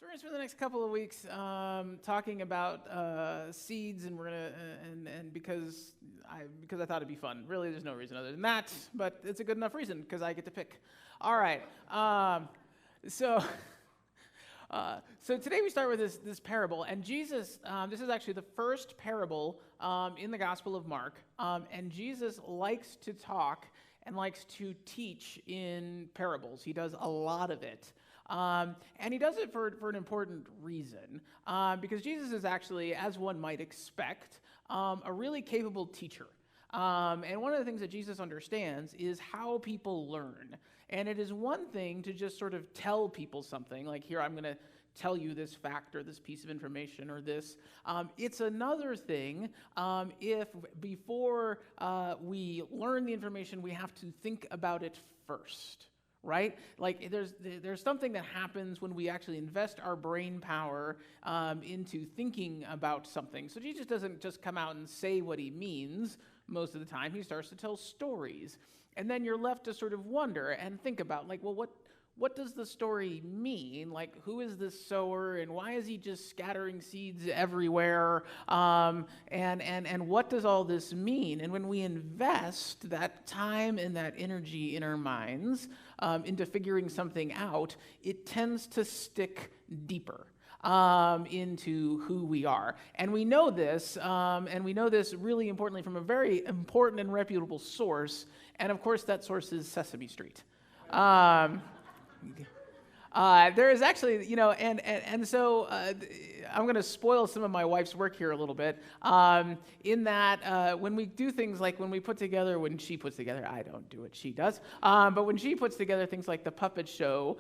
So we're going to spend the next couple of weeks talking about seeds, and we're gonna and because I thought it'd be fun. Really, there's no reason other than that, but it's a good enough reason because I get to pick. All right. So so today we start with this parable, and Jesus. This is actually the first parable in the Gospel of Mark, and Jesus likes to talk and likes to teach in parables. He does a lot of it. And he does it for an important reason, because Jesus is actually, as one might expect, a really capable teacher. And one of the things that Jesus understands is how people learn. And it is one thing to just sort of tell people something, like, here, I'm going to tell you this fact or this piece of information or this. It's another thing if before we learn the information, we have to think about it first. Right? Like there's something that happens when we actually invest our brain power into thinking about something. So Jesus doesn't just come out and say what he means most of the time. He starts to tell stories. And then you're left to sort of wonder and think about, like, well, what does the story mean? Like, who is this sower, and why is he just scattering seeds everywhere? And what does all this mean? And when we invest that time and that energy in our minds into figuring something out, it tends to stick deeper into who we are. And we know this, really importantly from a very important and reputable source, and of course that source is Sesame Street. There is actually, so I'm going to spoil some of my wife's work here a little bit, in that when we do things like when she puts together, I don't do it, she does, but when she puts together things like the puppet show,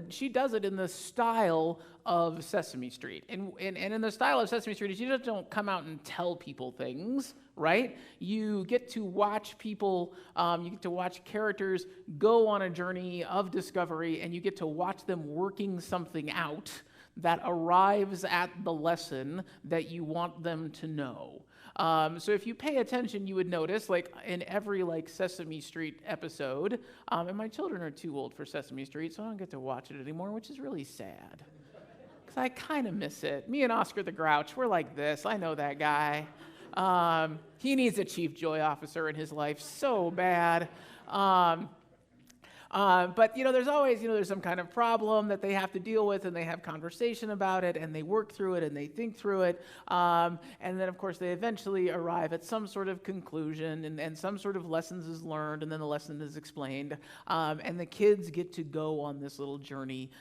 she does it in the style of Sesame Street. And in the style of Sesame Street, you just don't come out and tell people things, right? You get to watch people, you get to watch characters go on a journey of discovery, and you get to watch them working something out that arrives at the lesson that you want them to know. So if you pay attention, you would notice, like, in every, Sesame Street episode, and my children are too old for Sesame Street, so I don't get to watch it anymore, which is really sad. Because I kind of miss it. Me and Oscar the Grouch, we're like this. I know that guy. He needs a chief joy officer in his life so bad. But, there's always, there's some kind of problem that they have to deal with, and they have conversation about it, and they work through it, and they think through it. And then, of course, they eventually arrive at some sort of conclusion, and some sort of lessons is learned, and then the lesson is explained. And the kids get to go on this little journey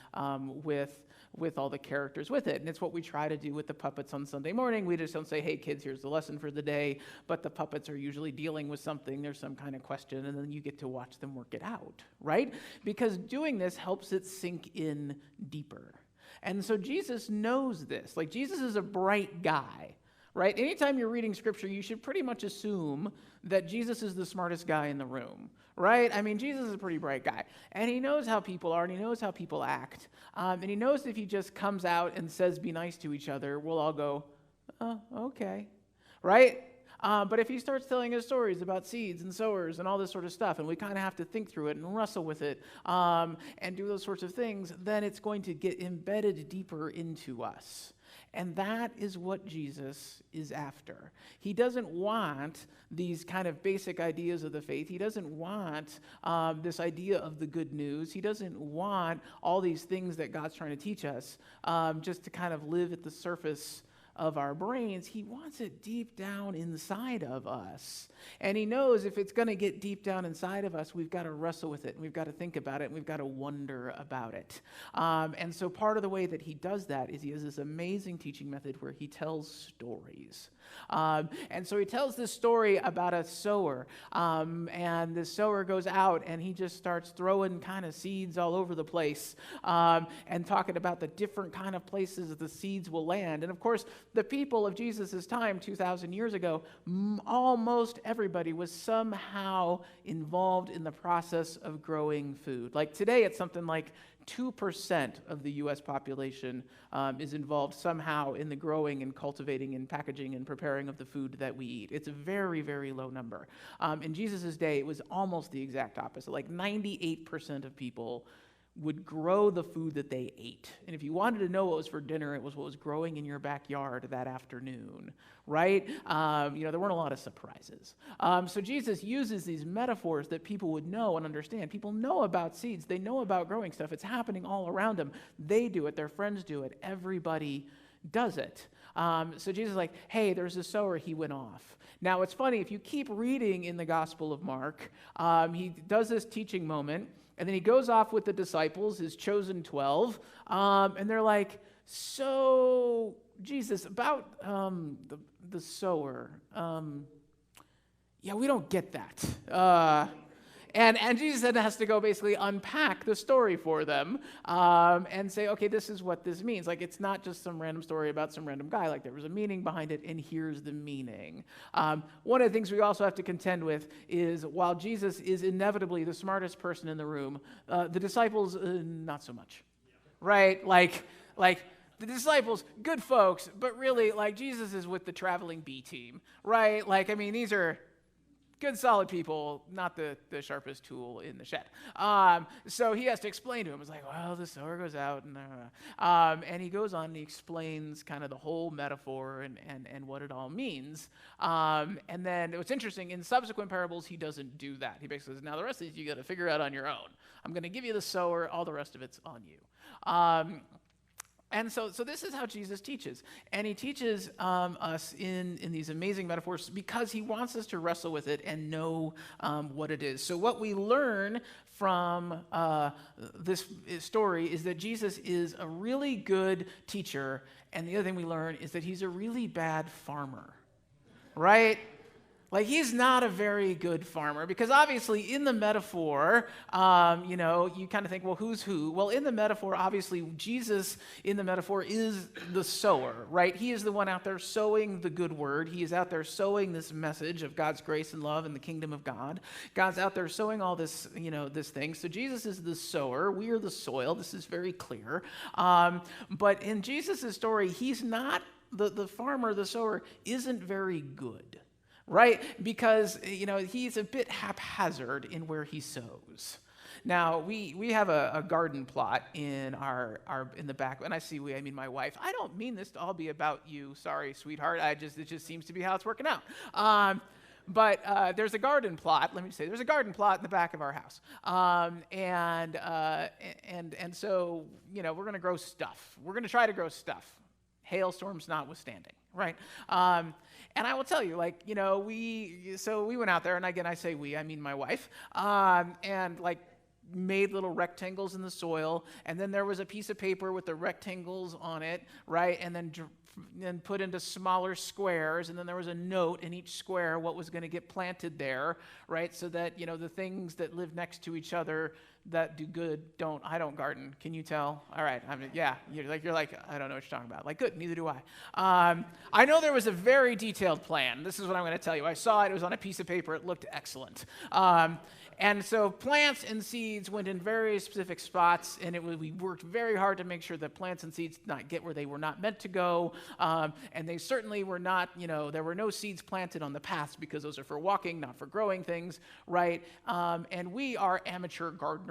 with all the characters with it. And it's what we try to do with the puppets on Sunday morning. We just don't say, hey, kids, here's the lesson for the day. But the puppets are usually dealing with something. There's some kind of question, and then you get to watch them work it out, right? Because doing this helps it sink in deeper. And so Jesus knows this. Like, Jesus is a bright guy, right? Anytime you're reading Scripture, you should pretty much assume that Jesus is the smartest guy in the room, right? I mean, Jesus is a pretty bright guy. And he knows how people are, and he knows how people act. And he knows if he just comes out and says, be nice to each other, we'll all go, oh, okay, right? But if he starts telling us stories about seeds and sowers and all this sort of stuff, and we kind of have to think through it and wrestle with it and do those sorts of things, then it's going to get embedded deeper into us. And that is what Jesus is after. He doesn't want these kind of basic ideas of the faith. He doesn't want this idea of the good news. He doesn't want all these things that God's trying to teach us just to kind of live at the surface of our brains. He wants it deep down inside of us. And he knows if it's going to get deep down inside of us, we've got to wrestle with it, and we've got to think about it, and we've got to wonder about it. And so part of the way that he does that is he has this amazing teaching method where he tells stories. And so he tells this story about a sower, and the sower goes out and he just starts throwing kind of seeds all over the place, and talking about the different kind of places that the seeds will land. And of course, the people of Jesus' time, 2,000 years ago, almost everybody was somehow involved in the process of growing food. Like today, it's something like 2% of the U.S. population is involved somehow in the growing and cultivating and packaging and preparing of the food that we eat. It's a very, very low number. In Jesus' day, it was almost the exact opposite. Like 98% of people would grow the food that they ate. And if you wanted to know what was for dinner, it was what was growing in your backyard that afternoon, right? There weren't a lot of surprises. So Jesus uses these metaphors that people would know and understand. People know about seeds. They know about growing stuff. It's happening all around them. They do it. Their friends do it. Everybody does it. So Jesus is like, hey, there's a sower. He went off. Now, it's funny. If you keep reading in the Gospel of Mark, he does this teaching moment, and then he goes off with the disciples, his chosen 12, and they're like, so, Jesus, about the sower, we don't get that. And Jesus then has to go basically unpack the story for them and say, okay, this is what this means. Like, it's not just some random story about some random guy. Like, there was a meaning behind it, and here's the meaning. One of the things we also have to contend with is while Jesus is inevitably the smartest person in the room, the disciples, not so much, right? Like the disciples, good folks, but really, like, Jesus is with the traveling B team, right? Like, I mean, these are good, solid people, not the sharpest tool in the shed. So he has to explain to him. It's like, well, the sower goes out, and he goes on and he explains kind of the whole metaphor and what it all means. And then what's interesting, in subsequent parables, he doesn't do that. He basically says, now the rest of these you got to figure out on your own. I'm going to give you the sower. All the rest of it's on you. And so this is how Jesus teaches. And he teaches us in these amazing metaphors because he wants us to wrestle with it and know what it is. So what we learn from this story is that Jesus is a really good teacher. And the other thing we learn is that he's a really bad farmer, right? Like, he's not a very good farmer because obviously in the metaphor, you kind of think, well, who's who? Well, in the metaphor, obviously, Jesus in the metaphor is the sower, right? He is the one out there sowing the good word. He is out there sowing this message of God's grace and love and the kingdom of God. God's out there sowing all this, this thing. So Jesus is the sower. We are the soil. This is very clear. But in Jesus' story, he's not, the farmer, the sower, isn't very good. Right? Because, he's a bit haphazard in where he sows. Now, we have a garden plot in in the back, and I mean my wife. I don't mean this to all be about you. Sorry, sweetheart. It just seems to be how it's working out. But there's a garden plot. Let me say, there's a garden plot in the back of our house, and so we're going to grow stuff. We're going to try to grow stuff, hailstorms notwithstanding, right? And I will tell you, we went out there, and again, I say we, I mean my wife, and made little rectangles in the soil, and then there was a piece of paper with the rectangles on it, right, and then put into smaller squares, and then there was a note in each square what was going to get planted there, right, so that, the things that live next to each other that do good I don't garden. Can you tell? All right. You're like, I don't know what you're talking about. Like, good, neither do I. I know there was a very detailed plan. This is what I'm going to tell you. I saw it. It was on a piece of paper. It looked excellent. And so plants and seeds went in very specific spots, and we worked very hard to make sure that plants and seeds not get where they were not meant to go. And they certainly were not, there were no seeds planted on the paths because those are for walking, not for growing things, right? And we are amateur gardeners,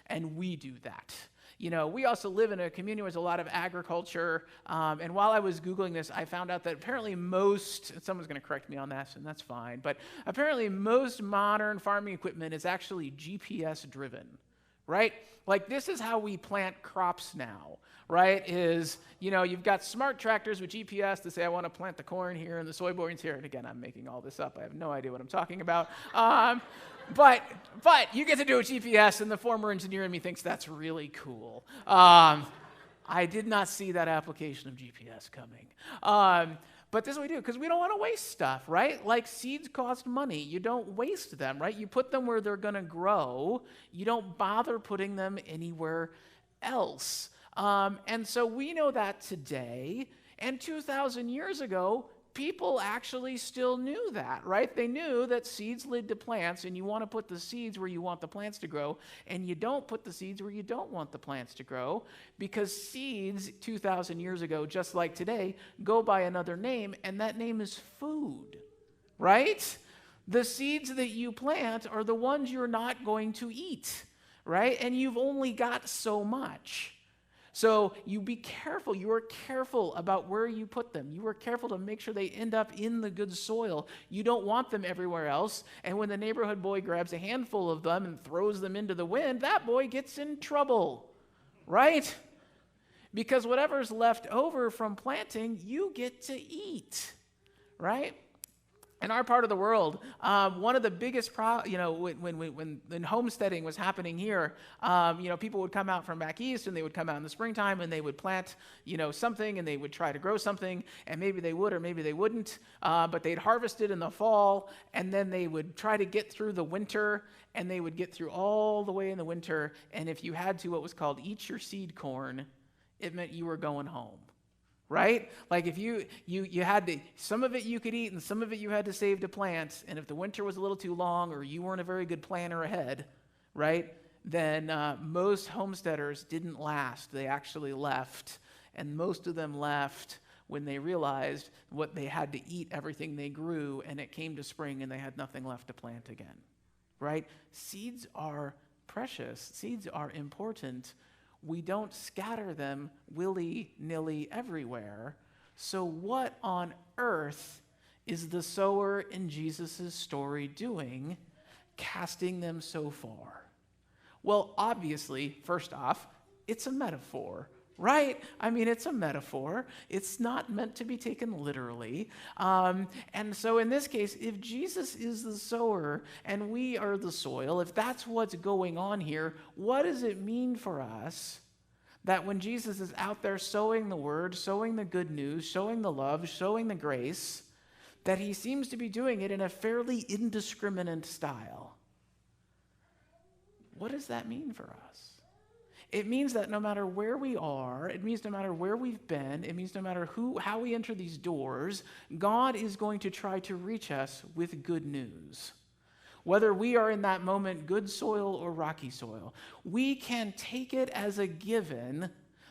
and we do that. We also live in a community with a lot of agriculture, and while I was Googling this, I found out that apparently someone's going to correct me on that, and that's fine, but apparently most modern farming equipment is actually GPS driven, right? Like, this is how we plant crops now, right? You've got smart tractors with GPS to say, I want to plant the corn here and the soybeans here, and again, I'm making all this up. I have no idea what I'm talking about. But you get to do a GPS, and the former engineer in me thinks that's really cool. I did not see that application of GPS coming. But this is what we do, because we don't want to waste stuff, right? Like, seeds cost money. You don't waste them, right? You put them where they're going to grow. You don't bother putting them anywhere else. And so we know that today, and 2,000 years ago, people actually still knew that, right? They knew that seeds lead to plants, and you want to put the seeds where you want the plants to grow, and you don't put the seeds where you don't want the plants to grow, because seeds 2,000 years ago, just like today, go by another name, and that name is food, right? The seeds that you plant are the ones you're not going to eat, right? And you've only got so much. So you be careful. You are careful about where you put them. You are careful to make sure they end up in the good soil. You don't want them everywhere else. And when the neighborhood boy grabs a handful of them and throws them into the wind, that boy gets in trouble, right? Because whatever's left over from planting, you get to eat, right? In our part of the world, one of the biggest when homesteading was happening here, people would come out from back east and they would come out in the springtime and they would plant, something, and they would try to grow something, and maybe they would or maybe they wouldn't, but they'd harvest it in the fall, and then they would try to get through the winter, and they would get through all the way in the winter, and if you had to, what was called eat your seed corn, it meant you were going home. Right? Like if you had to, some of it you could eat and some of it you had to save to plant. And if the winter was a little too long or you weren't a very good planner ahead, right, then most homesteaders didn't last. They actually left. And most of them left when they realized what they had to eat, everything they grew, and it came to spring and they had nothing left to plant again. Right? Seeds are precious. Seeds are important. We don't scatter them willy-nilly everywhere. So what on earth is the sower in Jesus' story doing, casting them so far? Well, obviously, first off, it's a metaphor, right? I mean, it's a metaphor. It's not meant to be taken literally. And so in this case, if Jesus is the sower and we are the soil, if that's what's going on here, what does it mean for us that when Jesus is out there sowing the word, sowing the good news, showing the love, showing the grace, that he seems to be doing it in a fairly indiscriminate style? What does that mean for us? It means that no matter where we are, it means no matter where we've been, it means no matter how we enter these doors, God is going to try to reach us with good news. Whether we are in that moment good soil or rocky soil, we can take it as a given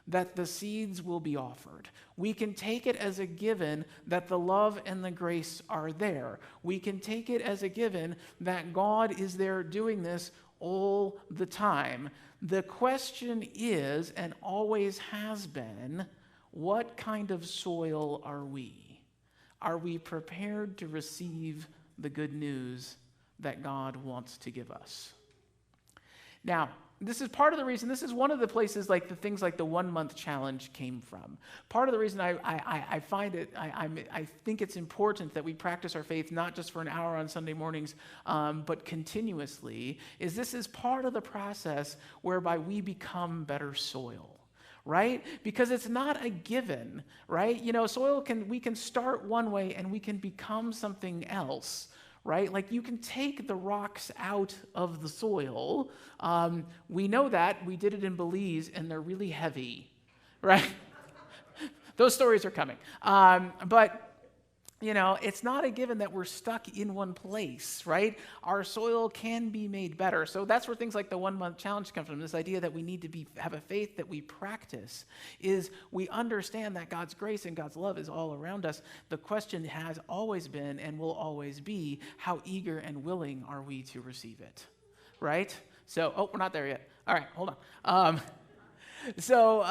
that the seeds will be offered. We can take it as a given that the love and the grace are there. We can take it as a given that God is there doing this all the time. The question is, and always has been, what kind of soil are we? Are we prepared to receive the good news that God wants to give us? Now, this is part of the reason, this is one of the places like the things like the 1 month challenge came from. Part of the reason I find it, I think it's important that we practice our faith not just for an hour on Sunday mornings, but continuously, is this is part of the process whereby we become better soil. Right? Because it's not a given, right? Soil we can start one way and we can become something else. Right? Like you can take the rocks out of the soil. We know that. We did it in Belize, and they're really heavy, right? Those stories are coming. But it's not a given that we're stuck in one place, right? Our soil can be made better. So that's where things like the 1 month challenge come from. This idea that we need to have a faith that we practice is we understand that God's grace and God's love is all around us. The question has always been and will always be, how eager and willing are we to receive it, right? So, we're not there yet. All right, hold on. So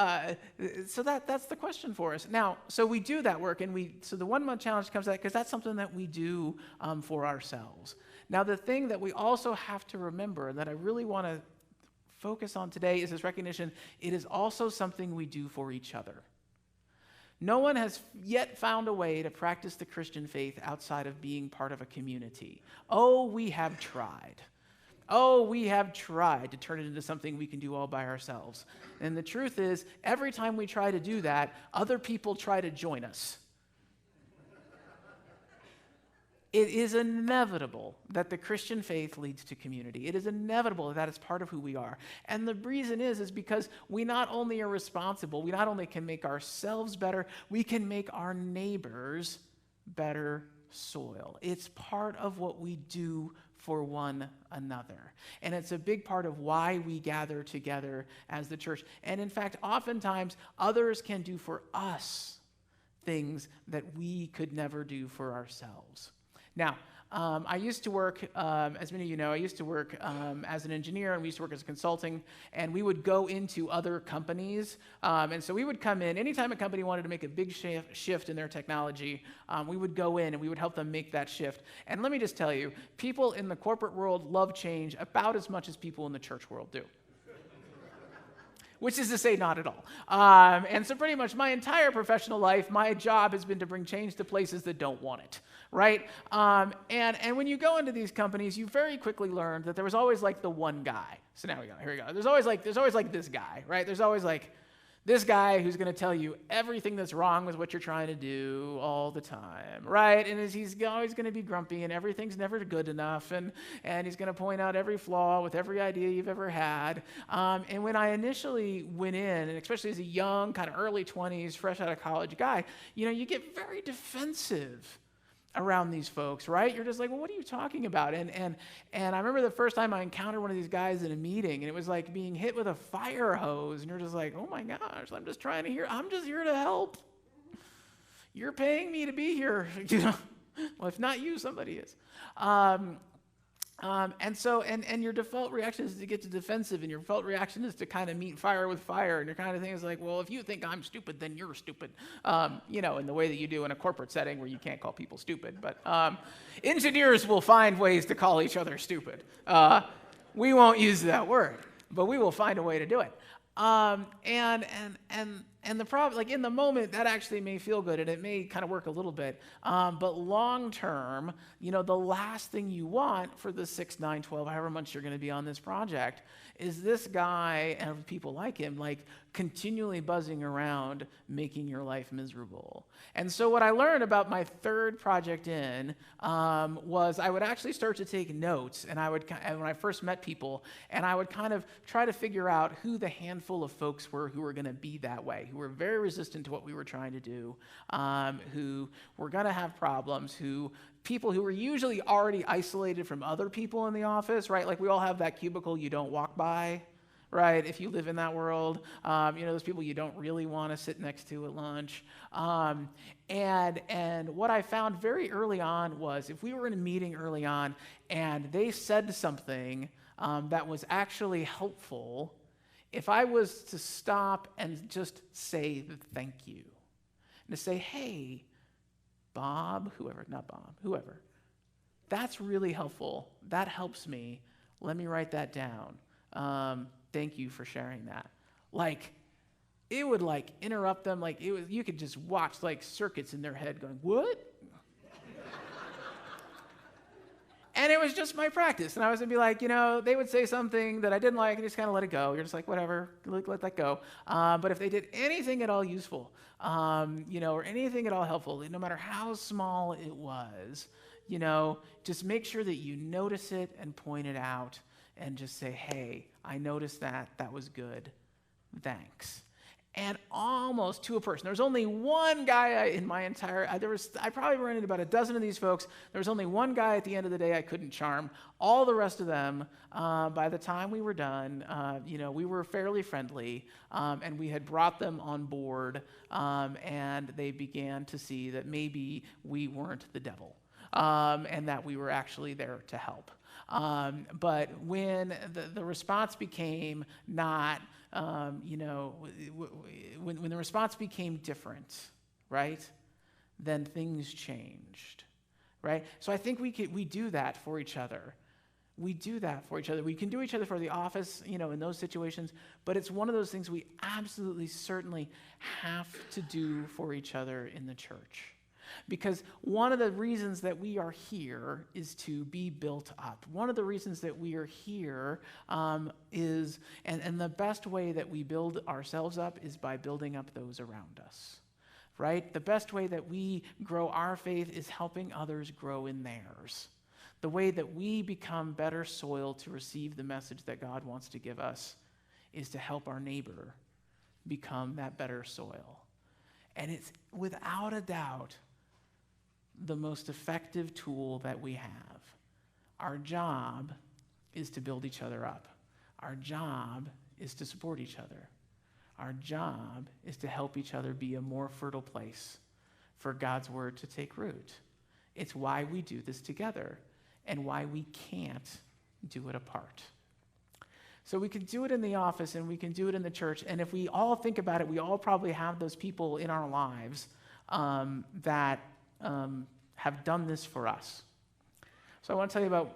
that's the question for us. Now, so we do that work, and so the 1 month challenge comes out because that's something that we do for ourselves. Now, the thing that we also have to remember that I really want to focus on today is this recognition. It is also something we do for each other. No one has yet found a way to practice the Christian faith outside of being part of a community. Oh, we have tried. Oh, we have tried to turn it into something we can do all by ourselves. And the truth is, every time we try to do that, other people try to join us. It is inevitable that the Christian faith leads to community. It is inevitable that it's part of who we are. And the reason is because we not only are responsible, we not only can make ourselves better, we can make our neighbors better soil. It's part of what we do for one another. And it's a big part of why we gather together as the church. And in fact, oftentimes, others can do for us things that we could never do for ourselves. Now, I used to work, as many of you know, I used to work as an engineer, and we used to work as a consulting, and we would go into other companies. And so we would come in, anytime a company wanted to make a big shift in their technology, we would go in and we would help them make that shift. And let me just tell you, people in the corporate world love change about as much as people in the church world do. Which is to say, not at all. And so pretty much my entire professional life, my job has been to bring change to places that don't want it, right? And when you go into these companies, you very quickly learn that there was always like the one guy. So now here we go. There's always like this guy, right? There's always like this guy who's going to tell you everything that's wrong with what you're trying to do all the time, right? And he's always going to be grumpy, and everything's never good enough, and he's going to point out every flaw with every idea you've ever had. And when I initially went in, and especially as a young, kind of early 20s, fresh out of college guy, you get very defensive around these folks, right? You're just like, well, what are you talking about? And I remember the first time I encountered one of these guys in a meeting, and it was like being hit with a fire hose, and you're just like, oh my gosh, I'm just here to help. You're paying me to be here, Well, if not you, somebody is. And your default reaction is to get to defensive, and your default reaction is to kind of meet fire with fire, and your kind of thing is like, well, if you think I'm stupid, then you're stupid, in the way that you do in a corporate setting where you can't call people stupid. But engineers will find ways to call each other stupid. We won't use that word, but we will find a way to do it. And the problem, like in the moment, that actually may feel good, and it may kind of work a little bit. But long term, the last thing you want for the 6, 9, 12, however much you're going to be on this project is this guy and people like him, like continually buzzing around, making your life miserable. And so what I learned about my third project in was I would actually start to take notes, and when I first met people, and I would kind of try to figure out who the handful of folks were who were going to be that way, who were very resistant to what we were trying to do, who were going to have problems, people who were usually already isolated from other people in the office, right? Like we all have that cubicle you don't walk by, right? If you live in that world, those people you don't really want to sit next to at lunch. And what I found very early on was if we were in a meeting early on and they said something that was actually helpful, if I was to stop and just say thank you, and to say, hey, Bob, whoever, that's really helpful. That helps me. Let me write that down. Thank you for sharing that. Like, it would like interrupt them. Like you could just watch like circuits in their head going, what? And it was just my practice. And I was going to be like, they would say something that I didn't like and just kind of let it go. You're just like, whatever, let that go. But if they did anything at all useful, or anything at all helpful, no matter how small it was, just make sure that you notice it and point it out and just say, hey, I noticed that. That was good. Thanks. And almost to a person. There was only one guy in my entire, I probably ran into about a dozen of these folks. There was only one guy at the end of the day I couldn't charm. All the rest of them, by the time we were done, we were fairly friendly, and we had brought them on board, and they began to see that maybe we weren't the devil, and that we were actually there to help. But when the response became not, when the response became different, right, then things changed, right? So I think we do that for each other. We do that for each other. We can do each other for the office, in those situations, but it's one of those things we absolutely, certainly have to do for each other in the church. Because one of the reasons that we are here is to be built up. One of the reasons that we are here is, and the best way that we build ourselves up is by building up those around us, right? The best way that we grow our faith is helping others grow in theirs. The way that we become better soil to receive the message that God wants to give us is to help our neighbor become that better soil. And it's without a doubt the most effective tool that we have. Our job is to build each other up. Our job is to support each other. Our job is to help each other be a more fertile place for God's word to take root. It's why we do this together and why we can't do it apart. So we can do it in the office and we can do it in the church. And if we all think about it, we all probably have those people in our lives that have done this for us. So I want to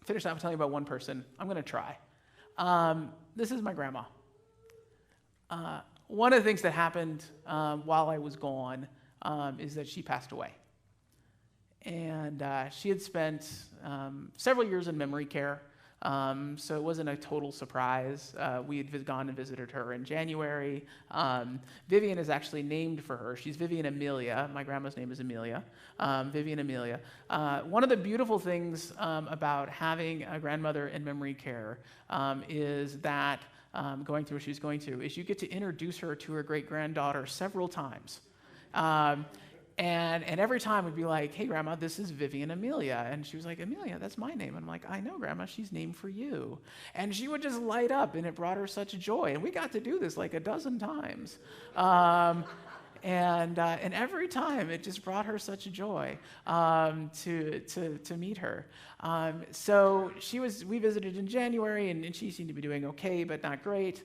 finish up telling you about one person. I'm going to try. This is my grandma. One of the things that happened while I was gone is that she passed away. And she had spent several years in memory care, so it wasn't a total surprise. We had gone and visited her in January. Vivian is actually named for her. She's Vivian Amelia. My grandma's name is Amelia. Vivian Amelia. One of the beautiful things about having a grandmother in memory care is that going through what she's going through is you get to introduce her to her great-granddaughter several times. And every time we'd be like, hey, Grandma, this is Vivian Amelia. And she was like, Amelia, that's my name. And I'm like, I know, Grandma, she's named for you. And she would just light up, and it brought her such joy. And we got to do this like a dozen times. And every time it just brought her such joy to meet her. So we visited in January, and she seemed to be doing okay, but not great.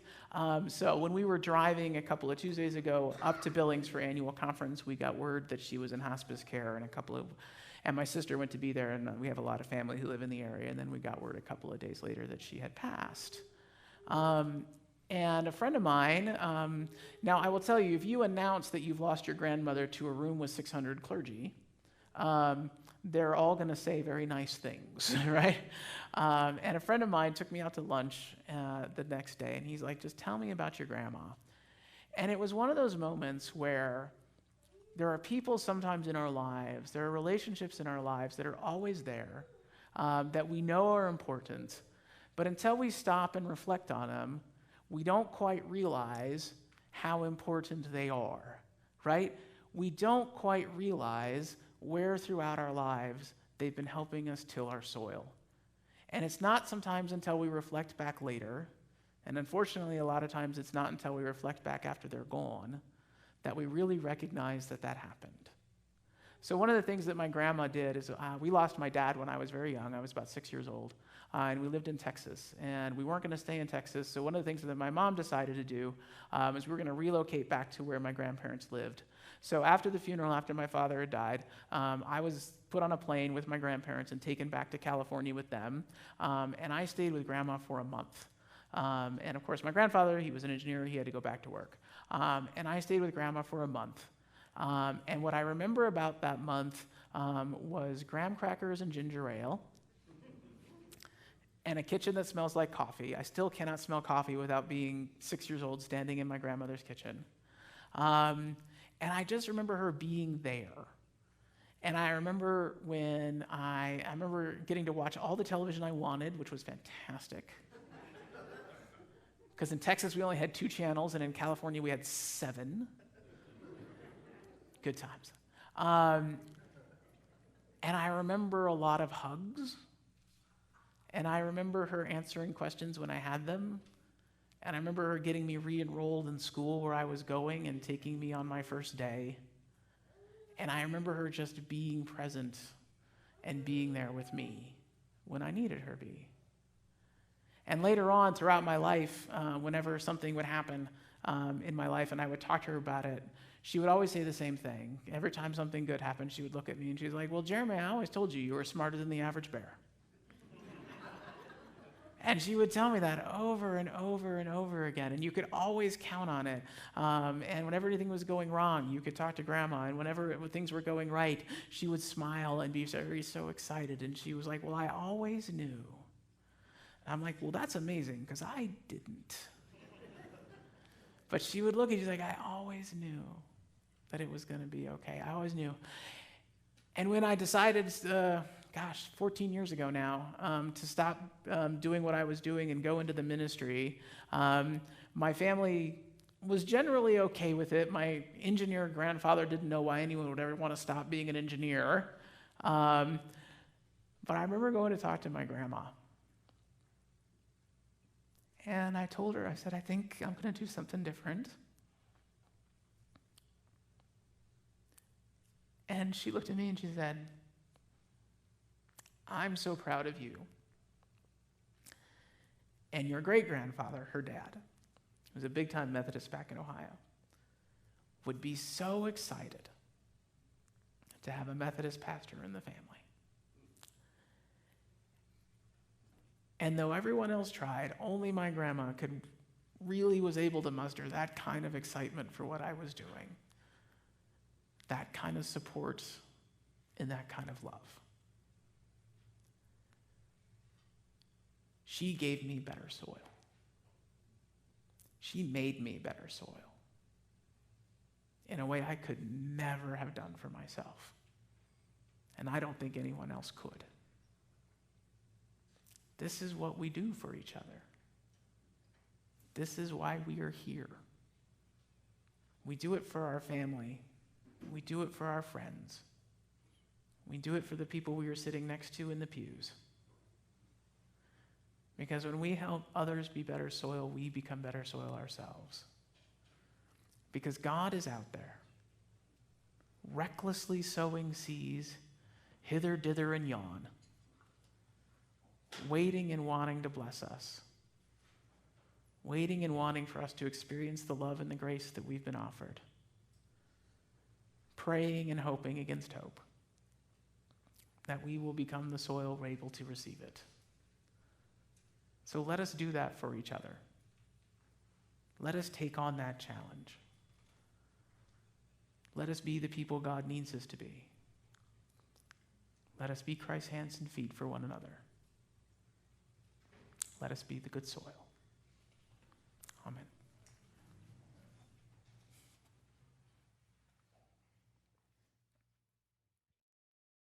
So when we were driving a couple of Tuesdays ago up to Billings for annual conference, we got word that she was in hospice care, and my sister went to be there, and we have a lot of family who live in the area, and then we got word a couple of days later that she had passed. And a friend of mine, now I will tell you, if you announce that you've lost your grandmother to a room with 600 clergy, they're all going to say very nice things, right? And a friend of mine took me out to lunch the next day, and he's like, just tell me about your grandma. And it was one of those moments where there are people sometimes in our lives, there are relationships in our lives that are always there, that we know are important, but until we stop and reflect on them, we don't quite realize how important they are, right? We don't quite realize where throughout our lives they've been helping us till our soil. And it's not sometimes until we reflect back later, and unfortunately a lot of times it's not until we reflect back after they're gone, that we really recognize that happened. So one of the things that my grandma did is we lost my dad when I was very young. I was about 6 years old. And we lived in Texas, and we weren't going to stay in Texas. So one of the things that my mom decided to do is we were going to relocate back to where my grandparents lived. So after the funeral, after my father had died, I was put on a plane with my grandparents and taken back to California with them. And I stayed with Grandma for a month. And of course, my grandfather, he was an engineer. He had to go back to work. And I stayed with Grandma for a month. And what I remember about that month was graham crackers and ginger ale, and a kitchen that smells like coffee. I still cannot smell coffee without being 6 years old standing in my grandmother's kitchen. And I just remember her being there. And I remember when I remember getting to watch all the television I wanted, which was fantastic. Because in Texas, we only had 2 channels, and in California, we had 7. Good times. And I remember a lot of hugs. And I remember her answering questions when I had them. And I remember her getting me re-enrolled in school where I was going and taking me on my first day. And I remember her just being present and being there with me when I needed her to be. And later on, throughout my life, whenever something would happen in my life and I would talk to her about it, she would always say the same thing. Every time something good happened, she would look at me and she's like, well, Jeremy, I always told you you were smarter than the average bear. And she would tell me that over and over and over again, and you could always count on it. And whenever anything was going wrong, you could talk to Grandma, and whenever things were going right, she would smile and be so excited. And she was like, well, I always knew. And I'm like, well, that's amazing, because I didn't. But she would look at you like, I always knew that it was going to be okay. I always knew. And when I decided, 14 years ago now, to stop doing what I was doing and go into the ministry, my family was generally okay with it. My engineer grandfather didn't know why anyone would ever want to stop being an engineer. But I remember going to talk to my grandma. And I told her, I said, I think I'm going to do something different. And she looked at me and she said, I'm so proud of you. And your great-grandfather, her dad, who was a big-time Methodist back in Ohio, would be so excited to have a Methodist pastor in the family. And though everyone else tried, only my grandma really was able to muster that kind of excitement for what I was doing, that kind of support, and that kind of love. She gave me better soil. She made me better soil in a way I could never have done for myself. And I don't think anyone else could. This is what we do for each other. This is why we are here. We do it for our family. We do it for our friends. We do it for the people we are sitting next to in the pews. Because when we help others be better soil, we become better soil ourselves. Because God is out there, recklessly sowing seeds hither, dither, and yon, waiting and wanting to bless us, waiting and wanting for us to experience the love and the grace that we've been offered, praying and hoping against hope that we will become the soil we're able to receive it. So let us do that for each other. Let us take on that challenge. Let us be the people God needs us to be. Let us be Christ's hands and feet for one another. Let us be the good soil. Amen.